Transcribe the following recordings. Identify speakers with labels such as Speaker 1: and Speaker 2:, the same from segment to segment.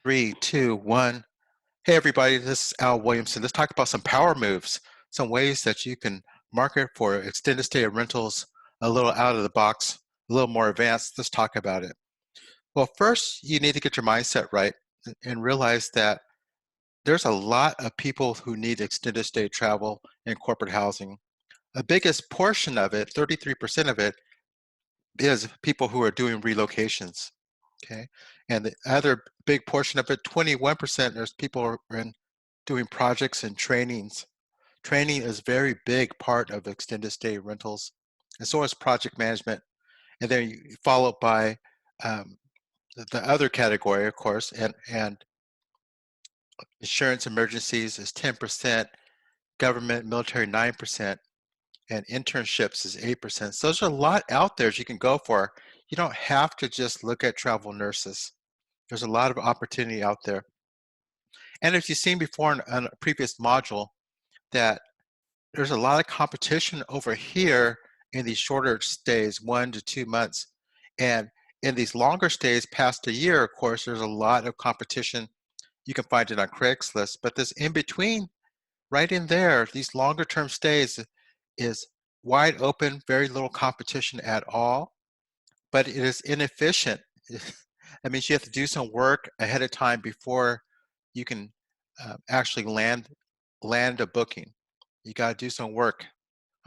Speaker 1: Three, two, one. Hey, everybody, this is Al Williamson. Let's talk about some power moves, some ways that you can market for extended stay rentals a little out of the box, a little more advanced. Let's talk about it. Well, first, you need to get your mindset right and realize that there's a lot of people who need extended stay travel and corporate housing. The biggest portion of it, 33% of it, is people who are doing relocations. Okay. And the other big portion of it, 21%, there's people who are doing projects and trainings. Training is a very big part of extended stay rentals, and so is project management. And then followed by um, the other category, of course, and insurance emergencies is 10%, government, military 9%, and internships is 8%. So there's a lot out there you can go for. You don't have to just look at travel nurses. There's a lot of opportunity out there. And as you've seen before in a previous module, that there's a lot of competition over here in these shorter stays, 1 to 2 months. And in these longer stays past a year, of course, there's a lot of competition. You can find it on Craigslist, but this in between, right in there, these longer term stays is wide open, very little competition at all, but it is inefficient. That means you have to do some work ahead of time before you can actually land a booking. You got to do some work.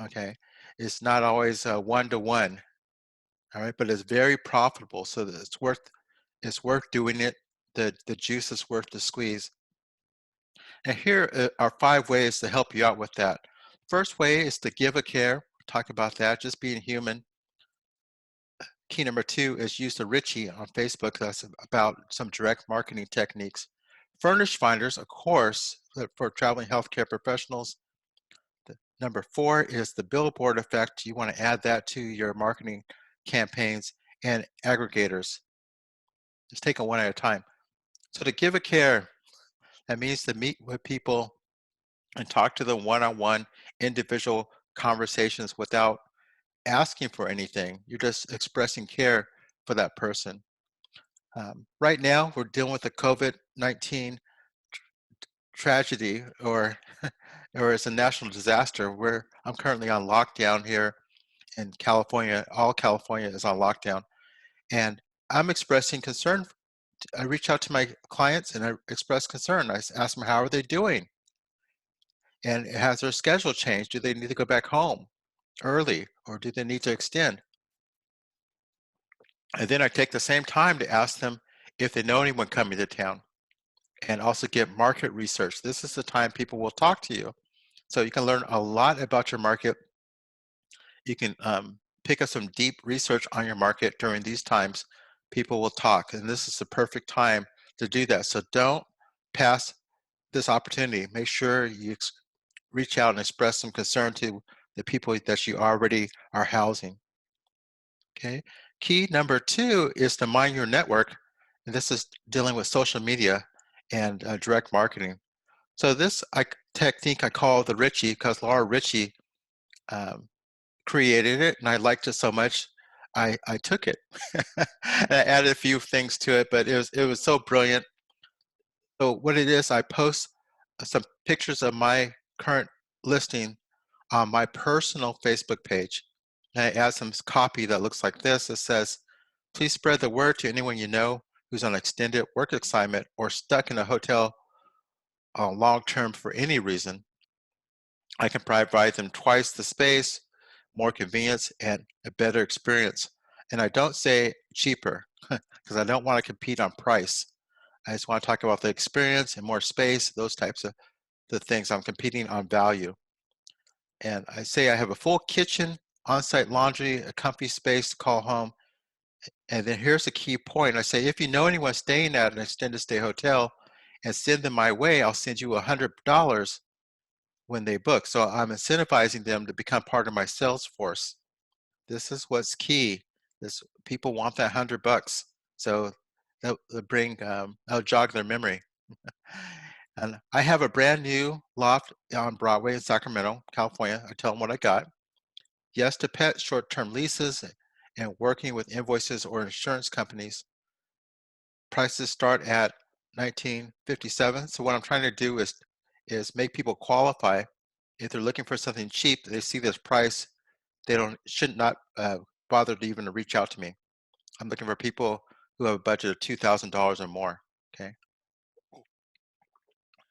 Speaker 1: Okay, it's not always one-to-one. All right, but it's very profitable, so that it's worth doing it. The juice is worth the squeeze. And here are 5 ways to help you out with that. First way is to give a care. Talk about that, just being human. Key number 2 is use the Richie on Facebook. That's about some direct marketing techniques. Furnish finders, of course, for traveling healthcare professionals. Number 4 is the billboard effect. You want to add that to your marketing campaigns and aggregators. Just take it one at a time. So to give a care, that means to meet with people and talk to them one-on-one, individual conversations without asking for anything. You're just expressing care for that person. Right now, we're dealing with the COVID-19 tragedy, or it's a national disaster. Where I'm currently on lockdown here in California. All California is on lockdown, and I'm expressing concern. I reach out to my clients and I express concern. I ask them, how are they doing? And has their schedule changed? Do they need to go back home early, or do they need to extend? And then I take the same time to ask them if they know anyone coming to town, and also get market research. This is the time people will talk to you. So you can learn a lot about your market. You can pick up some deep research on your market during these times. People will talk, and this is the perfect time to do that. So don't pass this opportunity. Make sure you reach out and express some concern to the people that you already are housing. Okay. Key number 2 is to mind your network, and this is dealing with social media and direct marketing. So this technique I call the Richie, because Laura Richie um, created it, and I liked it so much, I took it. And I added a few things to it, but it was so brilliant. So what it is, I post some pictures of my current listing on my personal Facebook page. And I add some copy that looks like this. It says, please spread the word to anyone you know who's on extended work assignment or stuck in a hotel long term for any reason. I can provide them twice the space, more convenience, and a better experience. And I don't say cheaper because I don't want to compete on price. I just want to talk about the experience and more space, those types of the things. I'm competing on value. And I say I have a full kitchen, on-site laundry, a comfy space to call home. And then here's the key point. I say, if you know anyone staying at an extended stay hotel and send them my way, I'll send you $100 when they book. So I'm incentivizing them to become part of my sales force. This is what's key. People want that $100. So that'll jog their memory. And I have a brand new loft on Broadway in Sacramento, California. I tell them what I got. Yes to pet short-term leases and working with invoices or insurance companies. Prices start at 1957. So what I'm trying to do is make people qualify. If they're looking for something cheap, they see this price, they don't should not bother to even reach out to me. I'm looking for people who have a budget of $2,000 or more. Okay.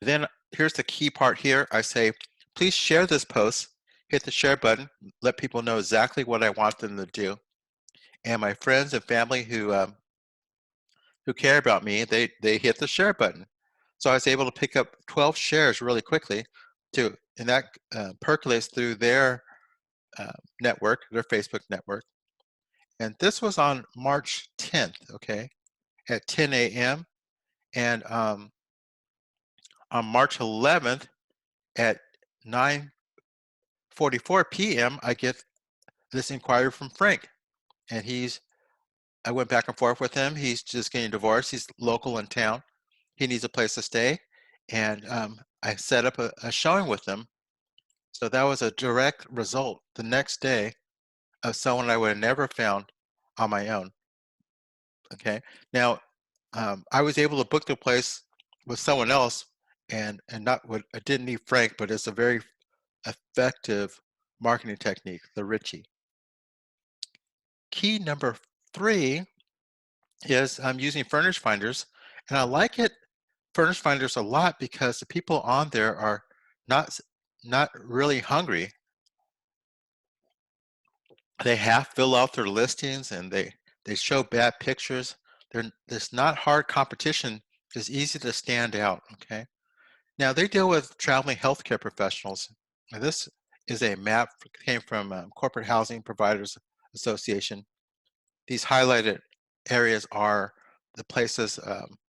Speaker 1: Then here's the key part here. I say, please share this post. Hit the share button. Let people know exactly what I want them to do. And my friends and family who care about me, they hit the share button. So I was able to pick up 12 shares really quickly, and that percolates through their network, their Facebook network. And this was on March 10th, okay, at 10 a.m. And on March 11th at 9:44 p.m., I get this inquiry from Frank, and I went back and forth with him. He's just getting divorced. He's local in town. He needs a place to stay, and I set up a showing with him. So that was a direct result the next day of someone I would have never found on my own. Okay. Now, I was able to book the place with someone else, and not what I didn't need Frank, but it's a very effective marketing technique, the Ritchie. Key number 3 is I'm using Furnish Finders, and I like Furnish Finders a lot because the people on there are not not really hungry. They half fill out their listings, and they show bad pictures. There's not hard competition. It's easy to stand out. Okay. Now they deal with traveling healthcare professionals. And this is a map came from Corporate Housing Providers Association. These highlighted areas are the places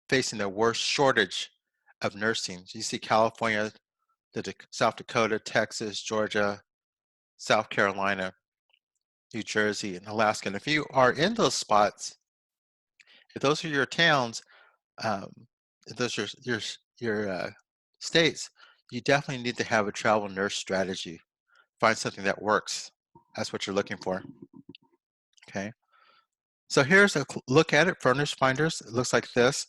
Speaker 1: facing the worst shortage of nursing. So you see California, South Dakota, Texas, Georgia, South Carolina, New Jersey, and Alaska. And if you are in those spots, if those are your towns, um, if those are your states, you definitely need to have a travel nurse strategy. Find something that works. That's what you're looking for. Okay. So here's a look at it, Furnish Finders. It looks like this.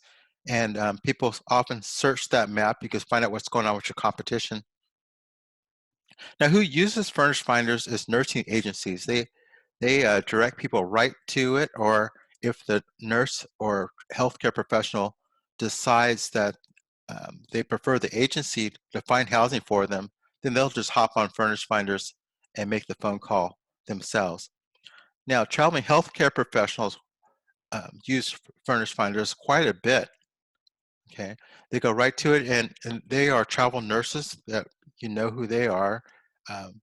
Speaker 1: And people often search that map. You can find out what's going on with your competition. Now, who uses Furnish Finders is nursing agencies. They direct people right to it, or if the nurse or healthcare professional decides that they prefer the agency to find housing for them, then they'll just hop on Furnish Finders and make the phone call themselves. Now, traveling healthcare professionals use Furnish Finders quite a bit. Okay, they go right to it, and they are travel nurses that you know who they are.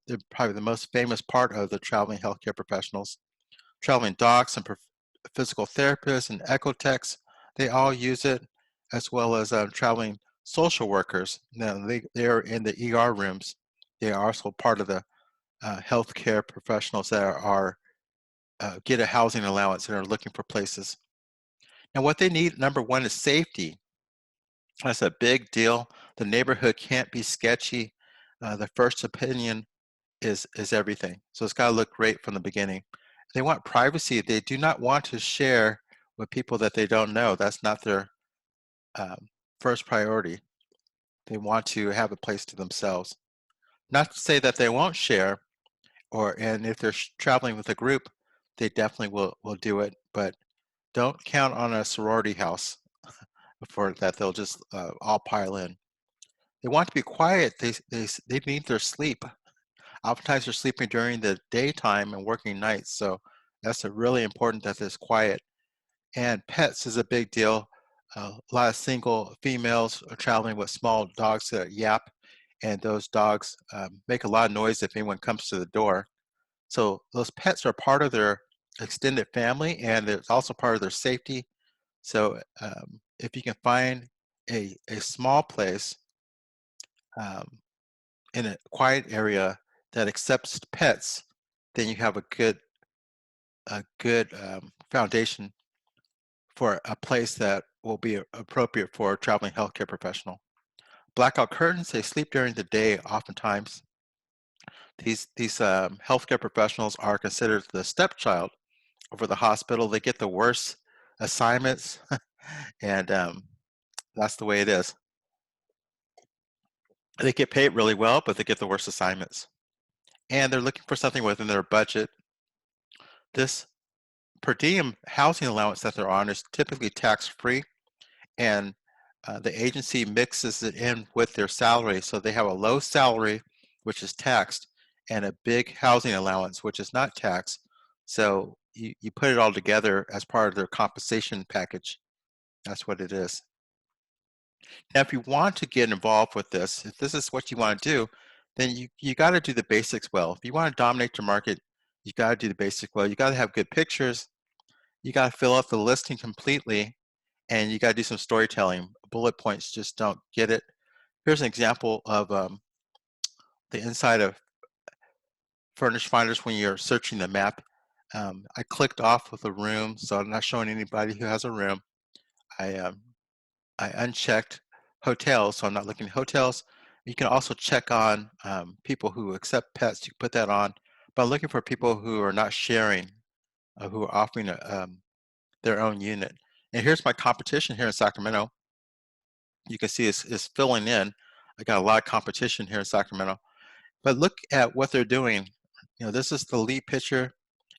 Speaker 1: They're probably the most famous part of the traveling healthcare professionals. Traveling docs and physical therapists and ecotechs, they all use it, as well as traveling social workers. Now they are in the ER rooms. They are also part of the healthcare professionals that are get a housing allowance and are looking for places. Now, what they need, number one, is safety. That's a big deal. The neighborhood can't be sketchy. The first opinion is everything. So it's got to look great from the beginning. They want privacy. They do not want to share with people that they don't know. That's not their um, first priority. They want to have a place to themselves. Not to say that they won't share, and if they're traveling with a group, they definitely will do it. But don't count on a sorority house for that. They'll just all pile in. They want to be quiet. They need their sleep. Oftentimes they're sleeping during the daytime and working nights, so that's really important that it's quiet. And pets is a big deal. A lot of single females are traveling with small dogs that yap, and those dogs make a lot of noise if anyone comes to the door. So those pets are part of their extended family, and it's also part of their safety. So if you can find a small place um, in a quiet area that accepts pets, then you have a good foundation for a place that will be appropriate for a traveling healthcare professional. Blackout curtains, they sleep during the day oftentimes. These healthcare professionals are considered the stepchild over the hospital. They get the worst assignments, and That's the way it is. They get paid really well, but they get the worst assignments. And they're looking for something within their budget. This per diem housing allowance that they're on is typically tax-free, and the agency mixes it in with their salary. So they have a low salary, which is taxed, and a big housing allowance, which is not taxed. So you put it all together as part of their compensation package. That's what it is. Now, if you want to get involved with this, if this is what you want to do, then you got to do the basics well. If you want to dominate your market, you got to do the basics well. You got to have good pictures. You got to fill out the listing completely, and you got to do some storytelling. Bullet points just don't get it. Here's an example of the inside of Furnish Finders when you're searching the map. I clicked off with a room, so I'm not showing anybody who has a room. I um, I unchecked hotels, so I'm not looking at hotels. You can also check on people who accept pets. You put that on, but I'm looking for people who are not sharing, who are offering their own unit. And here's my competition here in Sacramento. You can see it's filling in. I got a lot of competition here in Sacramento. But look at what they're doing. You know, this is the lead picture.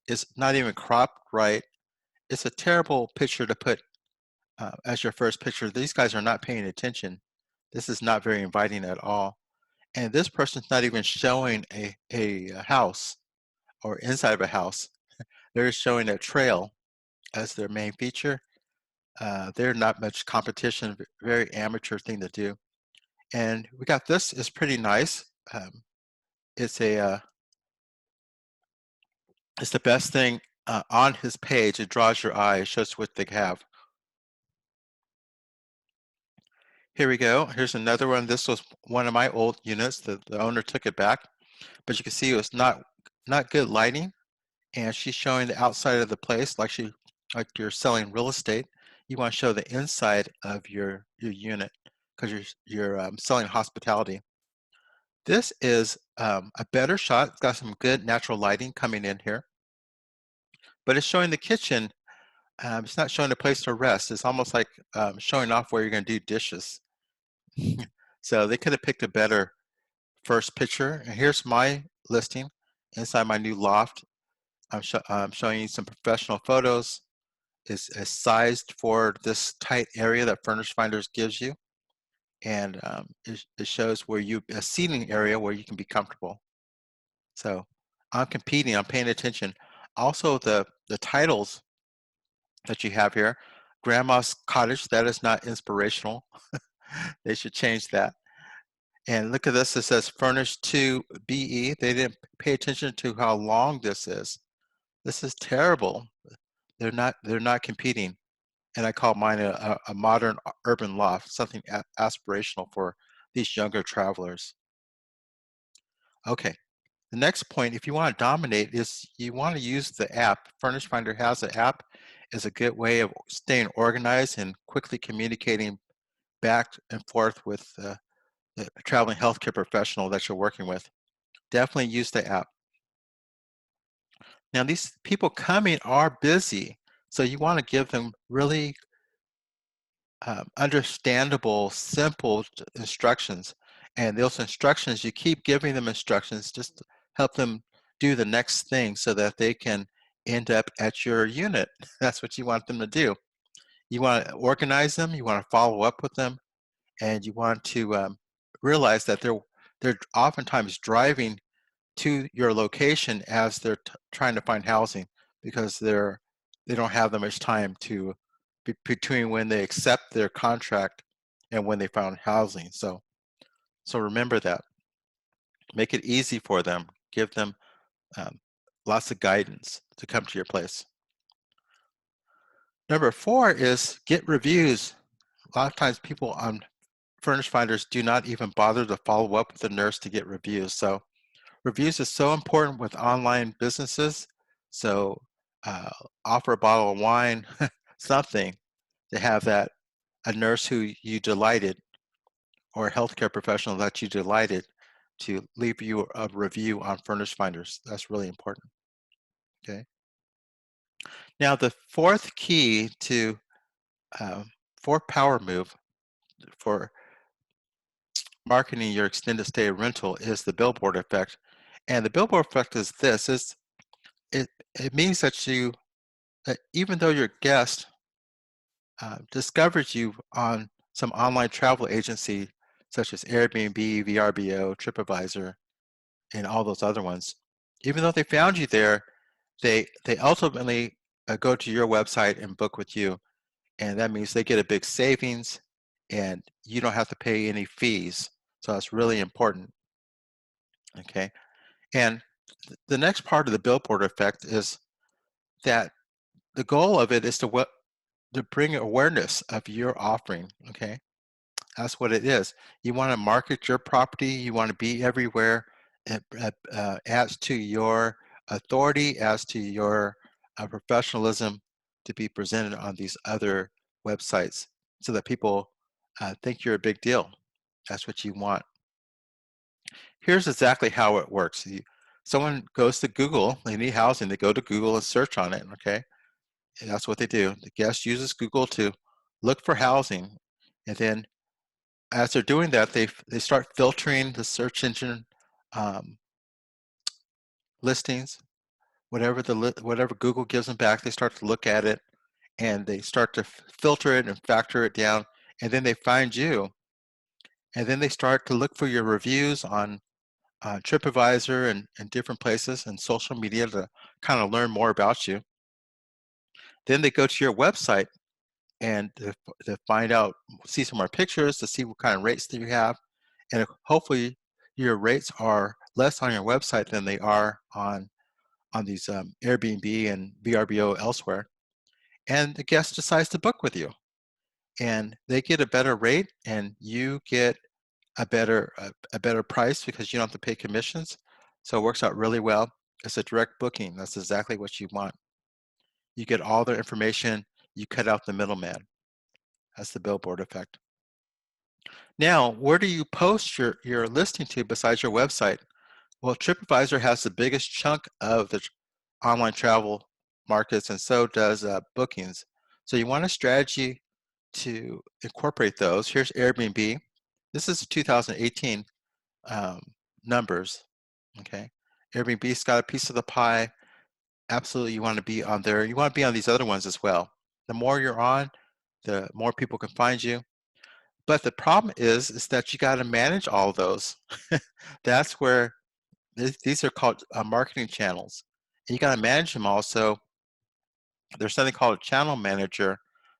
Speaker 1: It's not even cropped right. It's a terrible picture to put as your first picture. These guys are not paying attention. This is not very inviting at all. And this person's not even showing a house or inside of a house. They're showing a trail as their main feature. They're not much competition, very amateur thing to do. And we got this is pretty nice. It's a it's the best thing on his page. It draws your eye. It shows what they have. Here we go. Here's another one. This was one of my old units. The owner took it back, but you can see it was not good lighting. And she's showing the outside of the place like you're selling real estate. You want to show the inside of your unit because you're selling hospitality. This is a better shot. It's got some good natural lighting coming in here, but it's showing the kitchen. It's not showing a place to rest. It's almost like showing off where you're going to do dishes. So they could have picked a better first picture. And here's my listing inside my new loft. I'm showing you some professional photos. Is sized for this tight area that Furnish Finders gives you, and it shows where a seating area where you can be comfortable. So I'm competing. I'm paying attention. Also, the titles that you have here, Grandma's Cottage. That is not inspirational. They should change that. And look at this. It says Furnished to BE. They didn't pay attention to how long this is. This is terrible. They're not competing. And I call mine a modern urban loft, something aspirational for these younger travelers. Okay, the next point, if you want to dominate, is you want to use the app. Furnish Finder has an app. Is a good way of staying organized and quickly communicating back and forth with the traveling healthcare professional that you're working with. Definitely use the app. Now, these people coming are busy, so you want to give them really understandable, simple instructions. And those instructions, you keep giving them instructions just to help them do the next thing so that they can end up at your unit. That's what you want them to do. You want to organize them, you want to follow up with them, and you want to realize that they're oftentimes driving to your location as they're trying to find housing because they don't have that much time to between when they accept their contract and when they found housing. So remember that. Make it easy for them. Give them um, lots of guidance to come to your place. Number 4 is get reviews. A lot of times people on Furnish Finders do not even bother to follow up with the nurse to get reviews. So reviews is so important with online businesses. So offer a bottle of wine, something to have that a nurse who you delighted or a healthcare professional that you delighted to leave you a review on Furnish Finders. That's really important. Okay. Now the fourth key to fourth power move for marketing your extended stay rental is the billboard effect. And the billboard effect is this, it, it means that even though your guest discovers you on some online travel agency such as Airbnb, VRBO, TripAdvisor, and all those other ones, even though they found you there, they ultimately go to your website and book with you, and that means they get a big savings, and you don't have to pay any fees. So that's really important. Okay, and the next part of the billboard effect is that the goal of it is to bring awareness of your offering. Okay, that's what it is. You want to market your property. You want to be everywhere. It adds to your authority, adds to your professionalism to be presented on these other websites so that people think you're a big deal. That's what you want. Here's exactly how it works. Someone goes to Google, they need housing, they go to Google and search on it, okay? And that's what they do. The guest uses Google to look for housing, and then as they're doing that, they start filtering the search engine um, listings. Whatever Google gives them back, they start to look at it, and they start to filter it and factor it down, and then they find you, and then they start to look for your reviews on TripAdvisor and different places and social media to kind of learn more about you. Then they go to your website and to find out, see some more pictures, to see what kind of rates that you have, and hopefully your rates are less on your website than they are on these Airbnb and VRBO elsewhere. And the guest decides to book with you, and they get a better rate, and you get a better price because you don't have to pay commissions. So it works out really well. It's a direct booking. That's exactly what you want. You get all their information. You cut out the middleman. That's the billboard effect. Now, where do you post your listing to besides your website? Well, TripAdvisor has the biggest chunk of the online travel markets, and so does bookings. So you want a strategy to incorporate those. Here's Airbnb. This is 2018 um, numbers. Okay, Airbnb's got a piece of the pie. Absolutely, you want to be on there. You want to be on these other ones as well. The more you're on, the more people can find you. But the problem is that you got to manage all those. That's where these are called marketing channels. And you got to manage them all. So there's something called a channel manager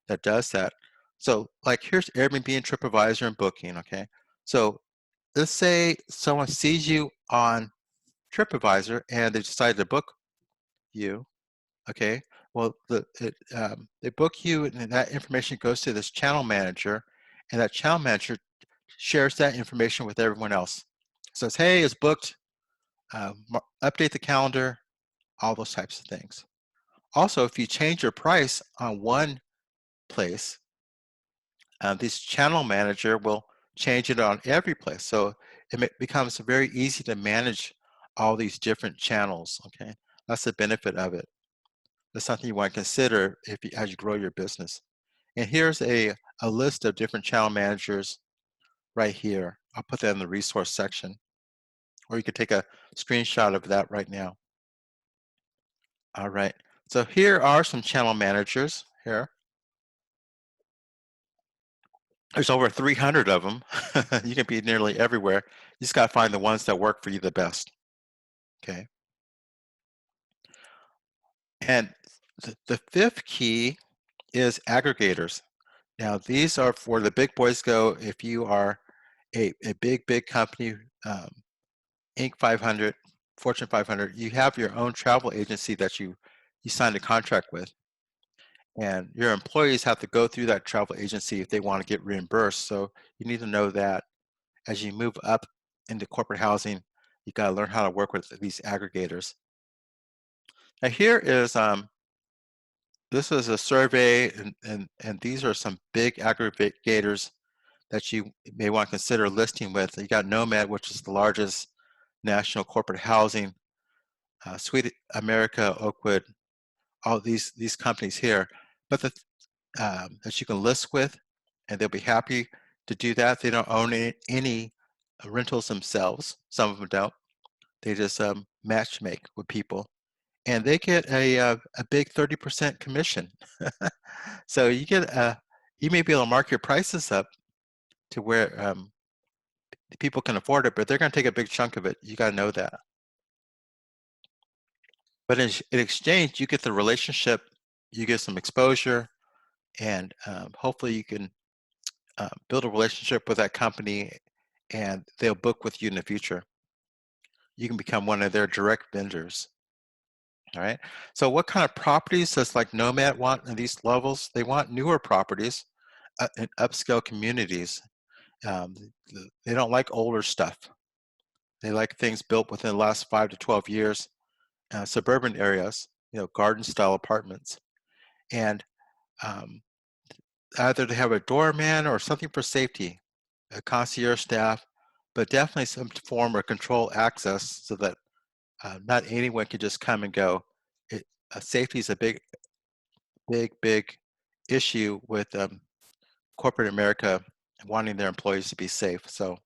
Speaker 1: that does that. So like here's Airbnb and TripAdvisor and Booking. Okay, so let's say someone sees you on TripAdvisor and they decide to book you. Okay, well they book you, and that information goes to this channel manager, and that channel manager shares that information with everyone else. Says, hey, it's booked. Update the calendar. All those types of things. Also, if you change your price on one place, this channel manager will change it on every place. So it becomes very easy to manage all these different channels. Okay, that's the benefit of it. That's something you want to consider as you grow your business. And here's a list of different channel managers right here. I'll put that in the resource section, or you can take a screenshot of that right now. All right, so here are some channel managers here. There's over 300 of them. You can be nearly everywhere. You just got to find the ones that work for you the best. Okay. And the fifth key is aggregators. Now, these are where the big boys go. If you are a big company, Inc. 500, Fortune 500, you have your own travel agency that you signed a contract with. And your employees have to go through that travel agency if they want to get reimbursed. So you need to know that as you move up into corporate housing, you got to learn how to work with these aggregators. Now here is this is a survey, and these are some big aggregators that you may want to consider listing with. You got Nomad, which is the largest national corporate housing, Sweet America, Oakwood, all these companies here, but that you can list with, and they'll be happy To do that, they don't own any rentals themselves. Some of them don't. They just match make with people, and they get a big 30% commission. So you may be able to mark your prices up to where people can afford it, but they're going to take a big chunk of it. You got to know that. But in exchange, you get the relationship, you get some exposure, and hopefully you can build a relationship with that company, and they'll book with you in the future. You can become one of their direct vendors. All right. So what kind of properties does like Nomad want in these levels? They want newer properties in upscale communities. Um, they don't like older stuff. They like things built within the last 5 to 12 years, suburban areas, garden style apartments. And um, either they have a doorman or something for safety, a concierge staff, but definitely some form of control access so that not anyone can just come and go. Safety is a big issue with corporate America wanting their employees to be safe. So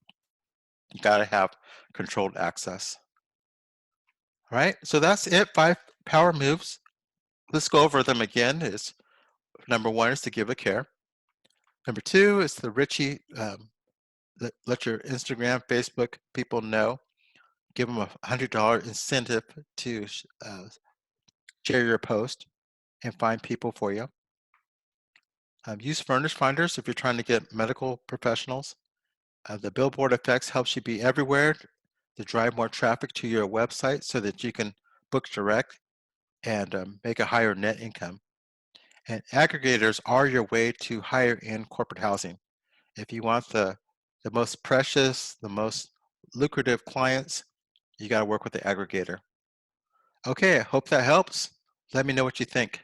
Speaker 1: you got to have controlled access. All right, so that's it. 5 power moves. Let's go over them again. Is number 1 is to give a care. Number 2 is the Richie. Let your Instagram, Facebook people know. Give them a $100 incentive to share your post and find people for you. Use furnish finders if you're trying to get medical professionals. The billboard effects helps you be everywhere to drive more traffic to your website so that you can book direct and make a higher net income. And aggregators are your way to hire in corporate housing. If you want the most precious, the most lucrative clients, you got to work with the aggregator. Okay, I hope that helps. Let me know what you think.